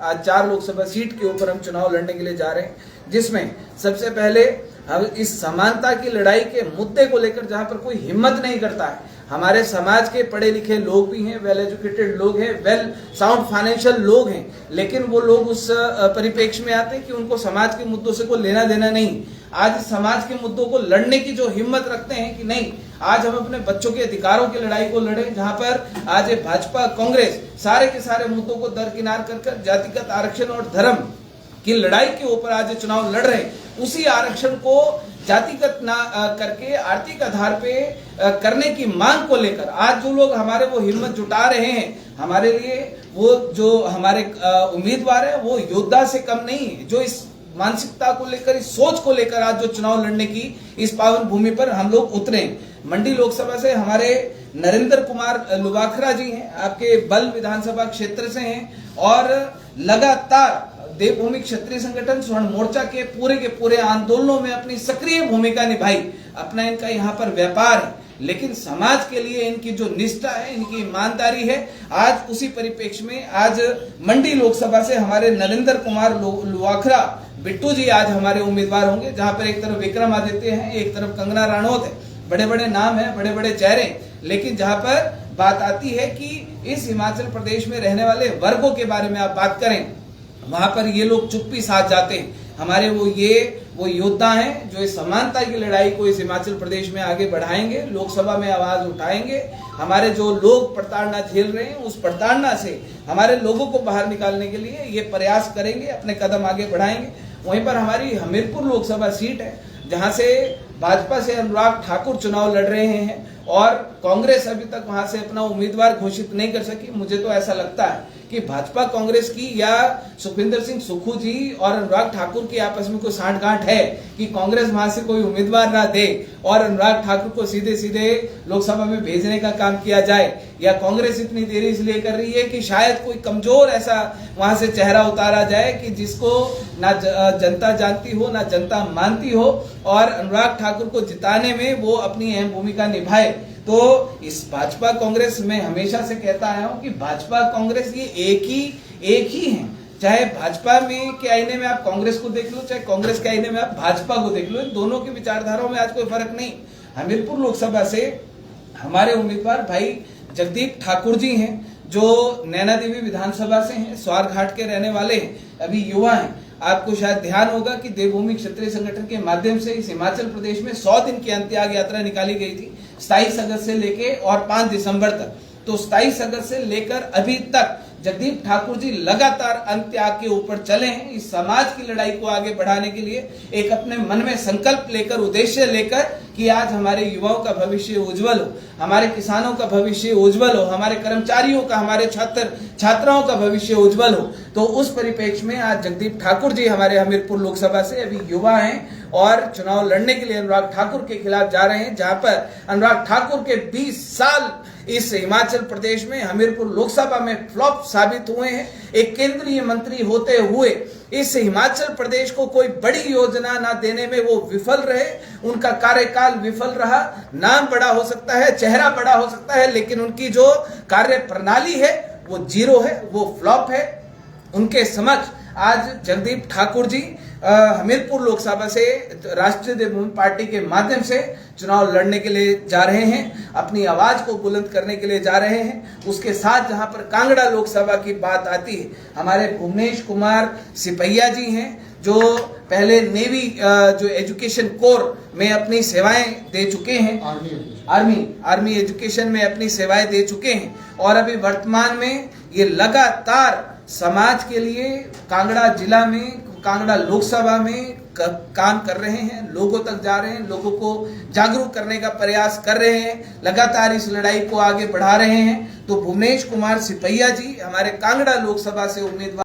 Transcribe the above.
आज 4 लोकसभा सीट के ऊपर हम चुनाव लड़ने के लिए जा रहे हैं, जिसमें सबसे पहले हम इस समानता की लड़ाई के मुद्दे को लेकर जहां पर कोई हिम्मत नहीं करता है। हमारे समाज के पढ़े लिखे लोग भी हैं, वेल एजुकेटेड लोग हैं, वेल साउंड फाइनेंशियल लोग हैं, लेकिन वो लोग उस परिप्रेक्ष्य में आते हैं कि उनको समाज के मुद्दों से कोई लेना देना नहीं। आज समाज के मुद्दों को लड़ने की जो हिम्मत रखते हैं कि नहीं, आज हम अपने बच्चों के अधिकारों की लड़ाई को लड़े, जहां पर आज भाजपा कांग्रेस सारे के सारे मुद्दों को दरकिनार कर जातिगत आरक्षण और धर्म की लड़ाई के ऊपर आज चुनाव लड़ रहे हैं, उसी आरक्षण को जातिगत ना करके आर्थिक आधार पे करने की मांग को लेकर आज जो लोग हमारे वो हिम्मत जुटा रहे हैं, हमारे लिए वो जो हमारे उम्मीदवार है वो योद्धा से कम नहीं है, जो इस मानसिकता को लेकर, इस सोच को लेकर आज जो चुनाव लड़ने की इस पावन भूमि पर हम लोग उतरे। मंडी लोकसभा से हमारे नरेंद्र कुमार लुवाखरा जी हैं, आपके बल विधानसभा क्षेत्र से हैं और लगातार देवभूमि क्षत्रिय संगठन स्वर्ण मोर्चा के पूरे आंदोलनों में अपनी सक्रिय भूमिका निभाई। अपना इनका यहाँ पर व्यापार है, लेकिन समाज के लिए इनकी जो निष्ठा है, इनकी ईमानदारी है, आज उसी परिप्रेक्ष्य में आज मंडी लोकसभा से हमारे नरेंद्र कुमार लुवाखरा बिट्टू जी आज हमारे उम्मीदवार होंगे, जहां पर एक तरफ विक्रमादित्य है, एक तरफ कंगना राणौत है। बड़े बड़े नाम है, बड़े बड़े चेहरे, लेकिन जहां पर बात आती है कि इस हिमाचल प्रदेश में रहने वाले वर्गों के बारे में आप बात करें, वहां पर ये लोग चुप्पी साध जाते हैं। हमारे वो योद्धा हैं जो इस समानता की लड़ाई को इस हिमाचल प्रदेश में आगे बढ़ाएंगे, लोकसभा में आवाज उठाएंगे। हमारे जो लोग प्रताड़ना झेल रहे हैं, उस प्रताड़ना से हमारे लोगों को बाहर निकालने के लिए ये प्रयास करेंगे, अपने कदम आगे बढ़ाएंगे। वहीं पर हमारी हमीरपुर लोकसभा सीट है, जहां से भाजपा से अनुराग ठाकुर चुनाव लड़ रहे हैं और कांग्रेस अभी तक वहां से अपना उम्मीदवार घोषित नहीं कर सकी। मुझे तो ऐसा लगता है कि भाजपा कांग्रेस की या सुखविंदर सिंह सुक्खू जी और अनुराग ठाकुर की आपस में कोई सांठगांठ है कि कांग्रेस वहां से कोई उम्मीदवार ना दे और अनुराग ठाकुर को सीधे सीधे लोकसभा में भेजने का काम किया जाए, या कांग्रेस इतनी देरी इसलिए कर रही है कि शायद कोई कमजोर ऐसा वहां से चेहरा उतारा जाए कि जिसको ना जनता जानती हो ना जनता मानती हो और अनुराग ठाकुर को जिताने में वो अपनी अहम भूमिका निभाए। तो इस भाजपा कांग्रेस में हमेशा से कहता आया हूं कि भाजपा कांग्रेस ये एक ही है। चाहे भाजपा में के आईने में आप कांग्रेस को देख लो, चाहे कांग्रेस के आईने में आप भाजपा को देख लो, इन दोनों की विचारधाराओं में आज कोई फर्क नहीं। हमीरपुर लोकसभा से हमारे उम्मीदवार भाई जगदीप ठाकुर जी हैं, जो नैना देवी विधानसभा से हैं, स्वारघाट के रहने वाले हैं, अभी युवा हैं। आपको शायद ध्यान होगा कि देवभूमि क्षत्रिय संगठन के माध्यम से इस हिमाचल प्रदेश में 100 दिन की अंत्याग यात्रा निकाली गई थी, 27 अगस्त से लेके और 5 दिसंबर तक। तो 27 अगस्त से लेकर अभी तक जगदीप ठाकुर जी लगातार अंत्याग के ऊपर चले हैं, इस समाज की लड़ाई को आगे बढ़ाने के लिए एक अपने मन में संकल्प लेकर, उद्देश्य लेकर कि आज हमारे युवाओं का भविष्य उज्जवल हो, हमारे किसानों का भविष्य उज्जवल हो, हमारे कर्मचारियों का, हमारे छात्राओं का भविष्य उज्जवल हो। तो उस परिप्रेक्ष्य में आज जगदीप ठाकुर जी हमारे हमीरपुर लोकसभा से अभी युवा हैं और चुनाव लड़ने के लिए अनुराग ठाकुर के खिलाफ जा रहे हैं, जहां पर अनुराग ठाकुर के 20 साल इस हिमाचल प्रदेश में हमीरपुर लोकसभा में फ्लॉप साबित हुए हैं। एक केंद्रीय मंत्री होते हुए इस हिमाचल प्रदेश को कोई बड़ी योजना ना देने में वो विफल रहे, उनका कार्यकाल विफल रहा। नाम बड़ा हो सकता है, चेहरा बड़ा हो सकता है, लेकिन उनकी जो कार्य प्रणाली है वो जीरो है, वो फ्लॉप है। उनके समक्ष आज जगदीप ठाकुर जी हमीरपुर लोकसभा से राष्ट्रीय देवभूमि पार्टी के माध्यम से चुनाव लड़ने के लिए जा रहे हैं, अपनी आवाज को बुलंद करने के लिए जा रहे हैं। उसके साथ जहां पर कांगड़ा लोकसभा की बात आती है, हमारे भुवनेश कुमार सिपैया जी हैं, जो पहले नेवी जो एजुकेशन कोर में अपनी सेवाएं दे चुके हैं, आर्मी एजुकेशन में अपनी सेवाएं दे चुके हैं और अभी वर्तमान में ये लगातार समाज के लिए कांगड़ा जिला में, कांगड़ा लोकसभा में काम कर रहे हैं, लोगों तक जा रहे हैं, लोगों को जागरूक करने का प्रयास कर रहे हैं, लगातार इस लड़ाई को आगे बढ़ा रहे हैं। तो भुवनेश कुमार सिपैया जी हमारे कांगड़ा लोकसभा से उम्मीदवार